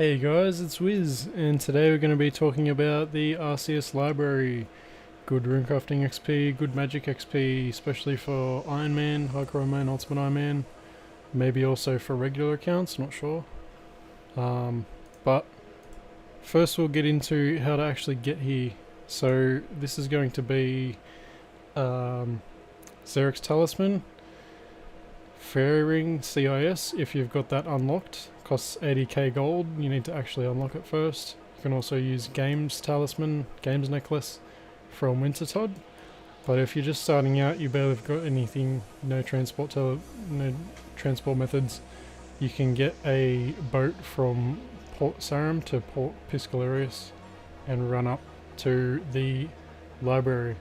Hey guys, it's Wiz, and today we're going to be talking about the Arceuus library. Good Runecrafting XP, good Magic XP, especially for Ironman, Hardcore Ironman, Ultimate Ironman, maybe also for regular accounts, not sure. But first we'll get into how to actually get here. So this is going to be Xeric's Talisman, Fairy Ring CIS if you've got that unlocked. Costs 80k gold, you need to actually unlock it first. You can also use Games Talisman, Games Necklace from Wintertodt. But if you're just starting out, you barely have got anything, no transport methods, you can get a boat from Port Sarim to Port Piscalerius and run up to the library.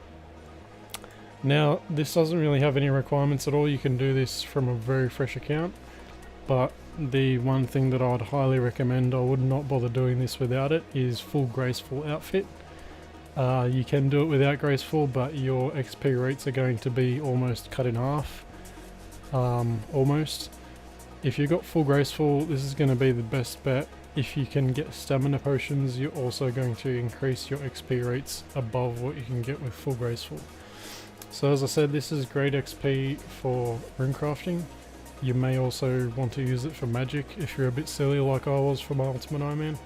Now, this doesn't really have any requirements at all. You can do this from a very fresh account, but the one thing that I'd highly recommend, I would not bother doing this without it, is full Graceful outfit. You can do it without Graceful, but your XP rates are going to be almost cut in half. Almost. If you've got full Graceful, this is going to be the best bet. If you can get stamina potions, you're also going to increase your XP rates above what you can get with full Graceful. So as I said, this is great XP for runecrafting. You may also want to use it for magic if you're a bit silly like I was for my Ultimate Ironman.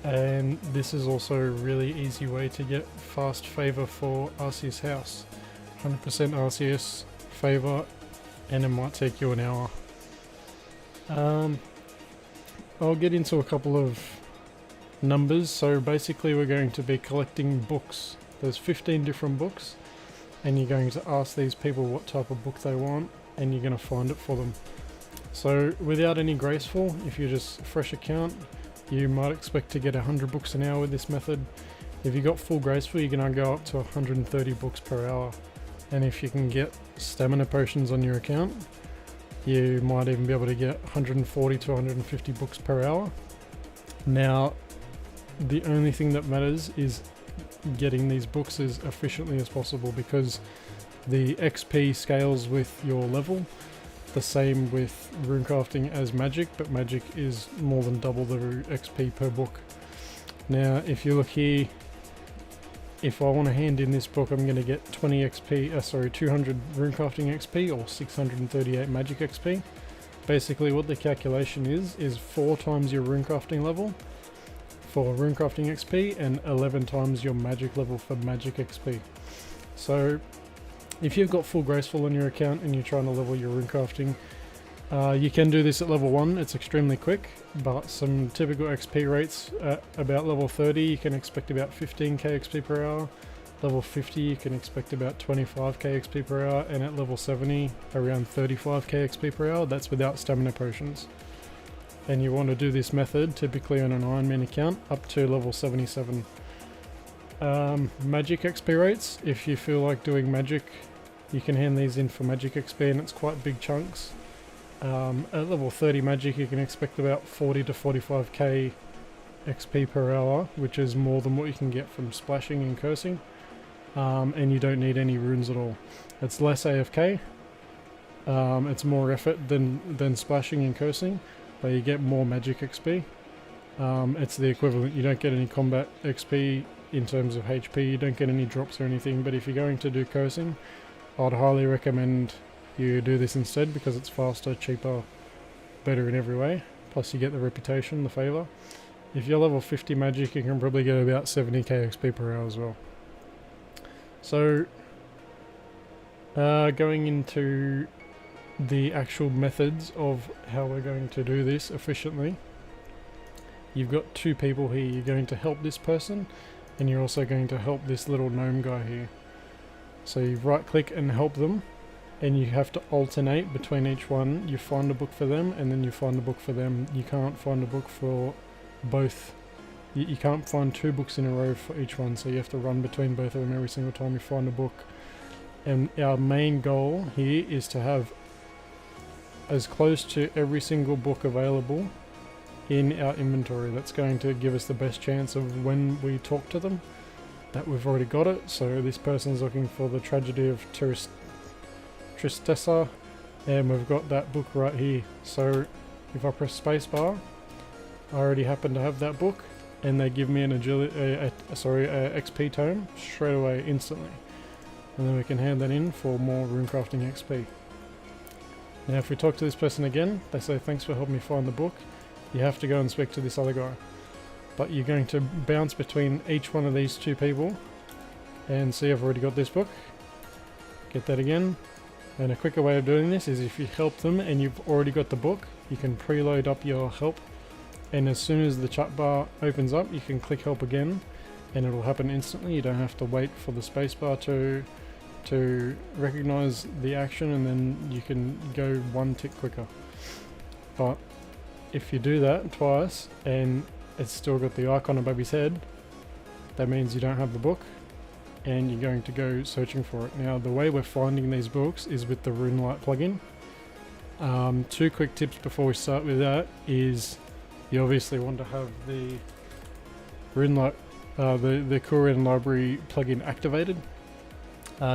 And this is also a really easy way to get fast favour for Arceus house. 100% Arceus favour, and it might take you an hour. I'll get into a couple of numbers. So basically we're going to be collecting books. There's 15 different books, and you're going to ask these people what type of book they want, and you're going to find it for them. So without any Graceful, if you're just fresh account, you might expect to get 100 books an hour with this method. If you got full Graceful, you're going to go up to 130 books per hour. And if you can get stamina potions on your account, you might even be able to get 140 to 150 books per hour. Now, the only thing that matters is getting these books as efficiently as possible, because the XP scales with your level. The same with runecrafting as magic, but magic is more than double the XP per book. Now if you look here, if I want to hand in this book, I'm going to get 200 runecrafting XP or 638 magic XP. Basically what the calculation is 4 times your runecrafting level for runecrafting XP and 11 times your magic level for magic XP. So if you've got full Graceful on your account and you're trying to level your runecrafting, you can do this at level 1, it's extremely quick, but some typical XP rates at about level 30 you can expect about 15k XP per hour, level 50 you can expect about 25k XP per hour, and at level 70 around 35k XP per hour. That's without stamina potions. And you want to do this method typically on an Ironman account up to level 77. Magic XP rates, if you feel like doing magic, you can hand these in for magic XP, and it's quite big chunks. At level 30 magic you can expect about 40 to 45k XP per hour, which is more than what you can get from splashing and cursing, and you don't need any runes at all. It's less AFK, it's more effort than splashing and cursing, but you get more magic XP. It's the equivalent. You don't get any combat XP in terms of HP, you don't get any drops or anything, but if you're going to do cursing, I'd highly recommend you do this instead, because it's faster, cheaper, better in every way, plus you get the reputation, the favour. If you're level 50 magic, you can probably get about 70k XP per hour as well. So going into the actual methods of how we're going to do this efficiently, you've got 2 people here. You're going to help this person, and you're also going to help this little gnome guy here. So you right click and help them, and you have to alternate between each one. You find a book for them, and then you find a book for them. You can't find a book for both. You can't find 2 books in a row for each one, so you have to run between both of them every single time you find a book. And our main goal here is to have as close to every single book available in our inventory. That's going to give us the best chance of, when we talk to them, that we've already got it. So this person's looking for the Tragedy of Tristessa, and we've got that book right here. So if I press spacebar, I already happen to have that book, and they give me an XP tome straight away, instantly. And then we can hand that in for more runecrafting XP. Now if we talk to this person again, they say thanks for helping me find the book. You have to go and speak to this other guy. But you're going to bounce between each one of these two people and see I've already got this book. Get that again. And a quicker way of doing this is if you help them and you've already got the book, you can preload up your help, and as soon as the chat bar opens up you can click help again and it'll happen instantly. You don't have to wait for the spacebar to recognize the action, and then you can go one tick quicker. But if you do that twice and it's still got the icon above his head, that means you don't have the book and you're going to go searching for it. Now the way we're finding these books is with the Runelite plugin. Two quick tips before we start with that is you obviously want to have the Runelite, the Kourend Library plugin activated.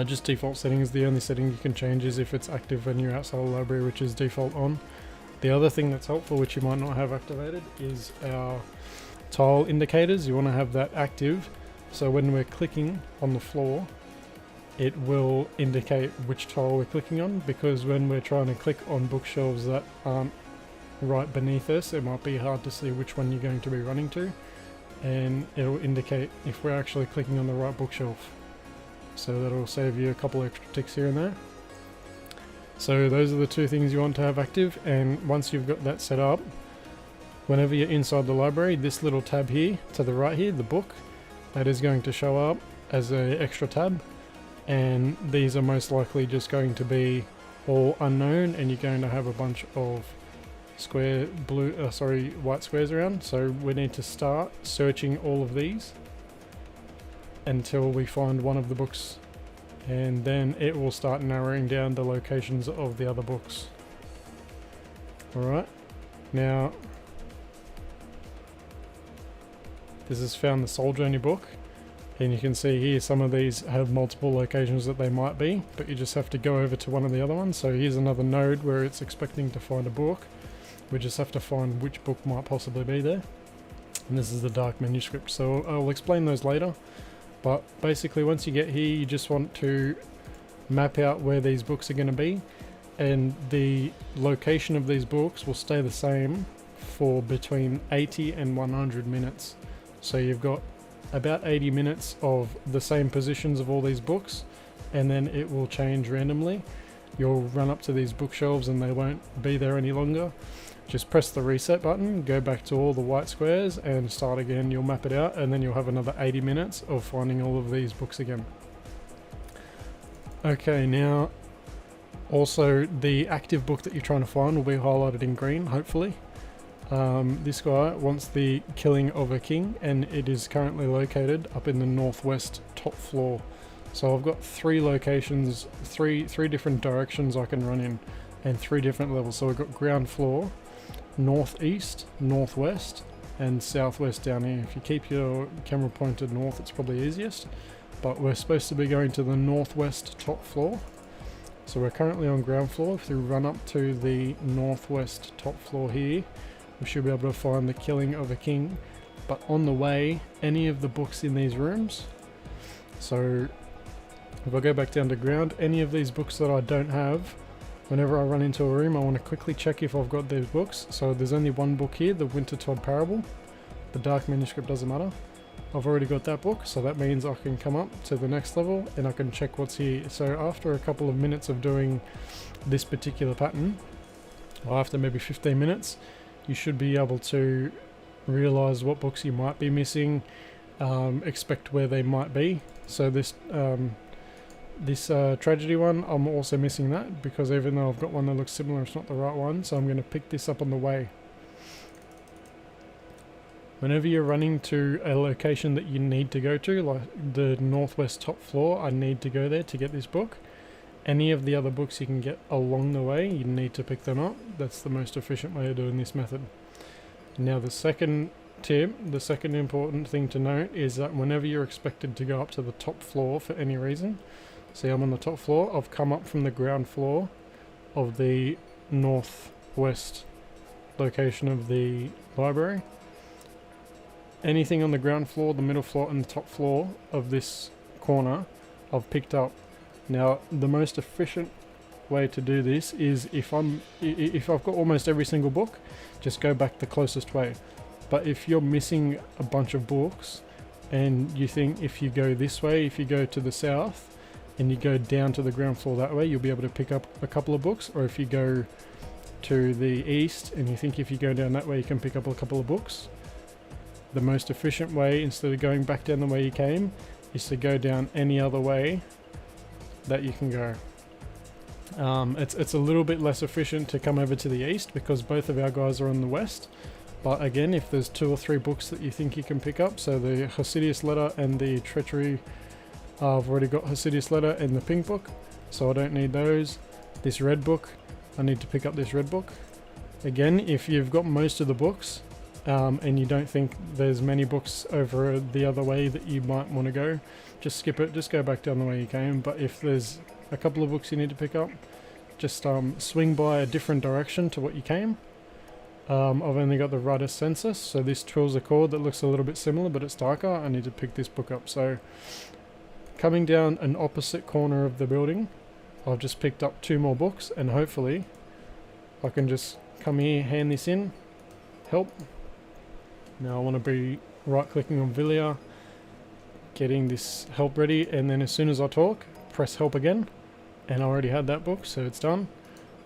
Just default settings, the only setting you can change is if it's active when you're outside the library, which is default on. The other thing that's helpful, which you might not have activated, is our tile indicators. You want to have that active, so when we're clicking on the floor it will indicate which tile we're clicking on, because when we're trying to click on bookshelves that aren't right beneath us, it might be hard to see which one you're going to be running to, and it'll indicate if we're actually clicking on the right bookshelf. So that'll save you a couple extra ticks here and there. So those are the two things you want to have active, and once you've got that set up, whenever you're inside the library, this little tab here to the right here, the book, that is going to show up as an extra tab, and these are most likely just going to be all unknown, and you're going to have a bunch of white squares around. So we need to start searching all of these until we find one of the books, and then it will start narrowing down the locations of the other books. Alright, now this has found the Soul Journey book, and you can see here some of these have multiple locations that they might be, but you just have to go over to one of the other ones. So here's another node where it's expecting to find a book. We just have to find which book might possibly be there, and this is the dark manuscript, so I'll explain those later. But basically once you get here, you just want to map out where these books are going to be, and the location of these books will stay the same for between 80 and 100 minutes. So you've got about 80 minutes of the same positions of all these books, and then it will change randomly. You'll run up to these bookshelves and they won't be there any longer. Just press the reset button, go back to all the white squares and start again. You'll map it out, and then you'll have another 80 minutes of finding all of these books again. Okay, now also the active book that you're trying to find will be highlighted in green, hopefully. This guy wants the Killing of a King, and it is currently located up in the northwest top floor. So I've got three locations, three different directions I can run in, and three different levels. So we've got ground floor, northeast, northwest, and southwest down here. If you keep your camera pointed north, it's probably easiest, but we're supposed to be going to the northwest top floor. So we're currently on ground floor. If we run up to the northwest top floor here, we should be able to find the Killing of a King. But on the way, any of the books in these rooms, so if I go back down to ground, any of these books that I don't have, whenever I run into a room I want to quickly check if I've got these books. So there's only one book here, the Wintertide Parable. The dark manuscript doesn't matter. I've already got that book, so that means I can come up to the next level and I can check what's here. So after a couple of minutes of doing this particular pattern, or after maybe 15 minutes, you should be able to realize what books you might be missing, expect where they might be. So this tragedy one, I'm also missing that, because even though I've got one that looks similar, it's not the right one, so I'm going to pick this up on the way. Whenever you're running to a location that you need to go to, like the northwest top floor, I need to go there to get this book. Any of the other books you can get along the way, you need to pick them up. That's the most efficient way of doing this method. Now the second tip, the second important thing to note is that whenever you're expected to go up to the top floor for any reason, see I'm on the top floor, I've come up from the ground floor of the northwest location of the library. anything on the ground floor, the middle floor and the top floor of this corner I've picked up. Now the most efficient way to do this is if I've got almost every single book, just go back the closest way. But if you're missing a bunch of books and you think if you go this way, if you go to the south and you go down to the ground floor that way, you'll be able to pick up a couple of books. Or if you go to the east and you think if you go down that way you can pick up a couple of books, the most efficient way, instead of going back down the way you came, is to go down any other way that you can go. It's a little bit less efficient to come over to the east because both of our guys are on the west. But again, if there's 2 or 3 books that you think you can pick up, so the Osseous letter and the Treachery, I've already got Osseous letter and the pink book, so I don't need those. This red book, I need to pick up this red book. Again, if you've got most of the books and you don't think there's many books over the other way that you might want to go, just skip it, just go back down the way you came. But if there's a couple of books you need to pick up, just swing by a different direction to what you came. I've only got the writer's census, so this twirls a cord that looks a little bit similar but it's darker. I need to pick this book up. So coming down an opposite corner of the building, I've just picked up 2 more books, and hopefully I can just come here, hand this in, help. Now I want to be right clicking on Villia, getting this help ready, and then as soon as I talk, press help again, and I already had that book, so it's done.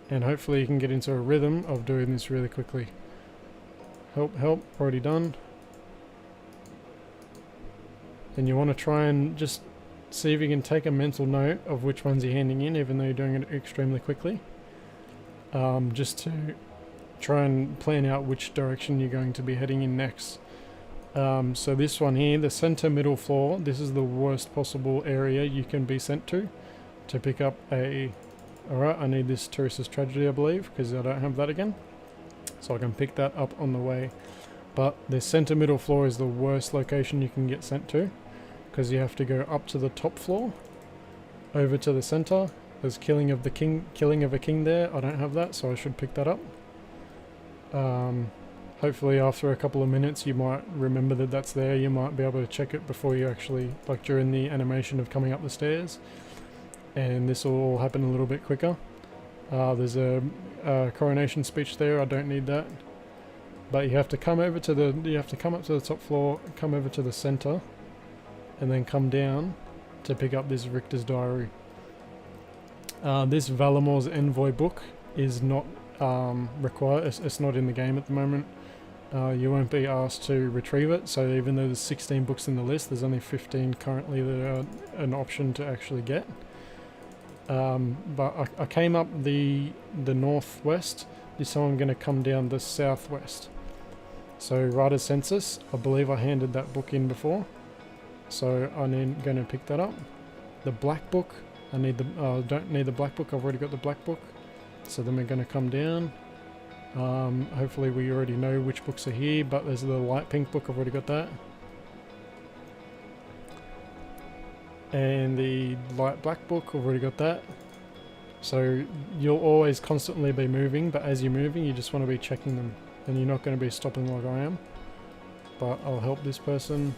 And hopefully you can get into a rhythm of doing this really quickly. Help, help, already done. And you want to try and just see if you can take a mental note of which ones you're handing in, even though you're doing it extremely quickly. Just to try and plan out which direction you're going to be heading in next. So this one here, the center middle floor, this is the worst possible area you can be sent to pick up a... Alright, I need this Teresa's Tragedy, I believe, because I don't have that again. So I can pick that up on the way. But the center middle floor is the worst location you can get sent to, because you have to go up to the top floor, over to the center. There's killing of a king there. I don't have that, so I should pick that up. Hopefully after a couple of minutes you might remember that that's there. You might be able to check it before you actually, like during the animation of coming up the stairs. And this will all happen a little bit quicker. There's a coronation speech there. I don't need that. But you have to come over to the, you have to come up to the top floor, come over to the center, and then come down to pick up this Richter's Diary. This Valamor's Envoy book is not required. It's not in the game at the moment. You won't be asked to retrieve it. So even though there's 16 books in the list, there's only 15 currently that are an option to actually get. But I came up the northwest. This time I'm going to come down the southwest. So Writer's Census, I believe I handed that book in before, so I'm going to pick that up. The black book, I need the don't need the black book. I've already got the black book. So then we're going to come down. Hopefully we already know which books are here, but there's the light pink book. I've already got that. And the light black book, I've already got that. So you'll always constantly be moving, but as you're moving you just want to be checking them, and you're not going to be stopping like I am. But I'll help this person.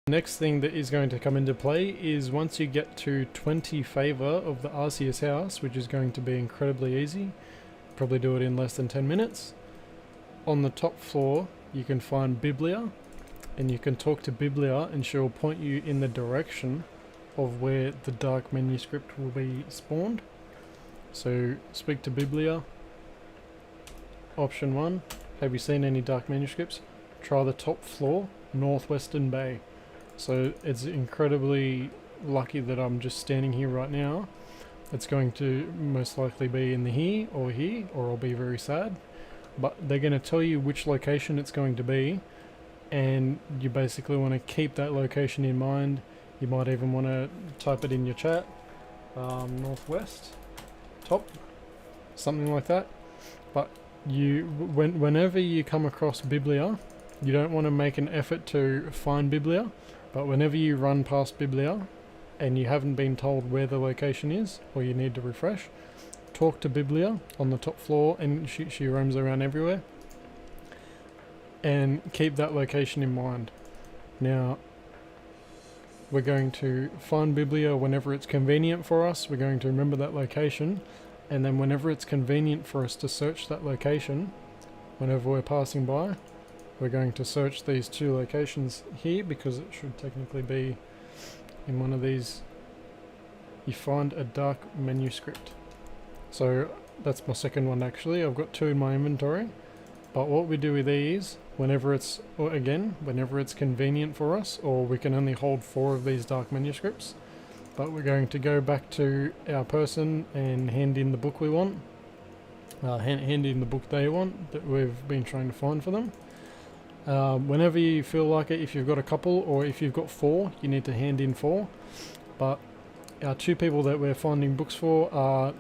Next thing that is going to come into play is once you get to 20 favour of the Arceuus house, which is going to be incredibly easy. Probably do it in less than 10 minutes. On the top floor you can find Biblia, and you can talk to Biblia and she'll point you in the direction of where the dark manuscript will be spawned. So speak to Biblia. Option 1, have you seen any dark manuscripts? Try the top floor, northwestern bay. So it's incredibly lucky that I'm just standing here right now. It's going to most likely be in the here, or I'll be very sad. But they're going to tell you which location it's going to be, and you basically want to keep that location in mind. You might even want to type it in your chat. Northwest, top, something like that. But whenever you come across Biblia, you don't want to make an effort to find Biblia. but whenever you run past Biblia and you haven't been told where the location is, or you need to refresh, talk to Biblia on the top floor, and she roams around everywhere, and keep that location in mind. Now, we're going to find Biblia whenever it's convenient for us. We're going to remember that location, and then whenever it's convenient for us to search that location, whenever we're passing by, we're going to search these two locations here, because it should technically be in one of these. You find a dark manuscript. So that's my second one actually. I've got two in my inventory. But what we do with these, whenever it's convenient for us, or we can only hold 4 of these dark manuscripts, but we're going to go back to our person and hand in the book we want. Hand in the book they want that we've been trying to find for them. Whenever you feel like it, if you've got a couple or if you've got 4, you need to hand in 4. But our 2 people that we're finding books for are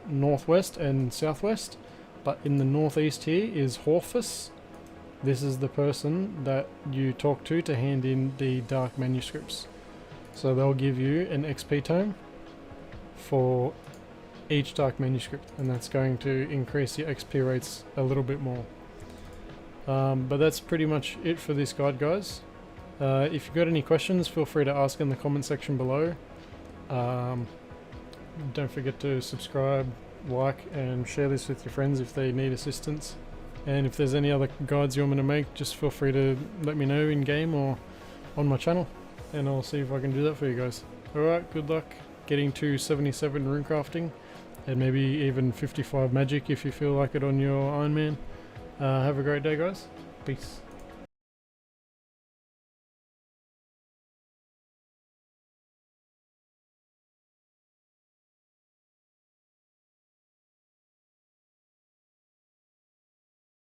northwest and southwest. But in the northeast here is Horfus. This is the person that you talk to hand in the dark manuscripts. So they'll give you an XP tome for each dark manuscript, and that's going to increase your XP rates a little bit more. But that's pretty much it for this guide, guys. If you've got any questions, feel free to ask in the comment section below. Don't forget to subscribe, like, and share this with your friends if they need assistance. And if there's any other guides you want me to make, just feel free to let me know in game or on my channel, and I'll see if I can do that for you guys. Alright, good luck getting to 77 runecrafting, and maybe even 55 magic if you feel like it on your Iron Man. Have a great day, guys. Peace.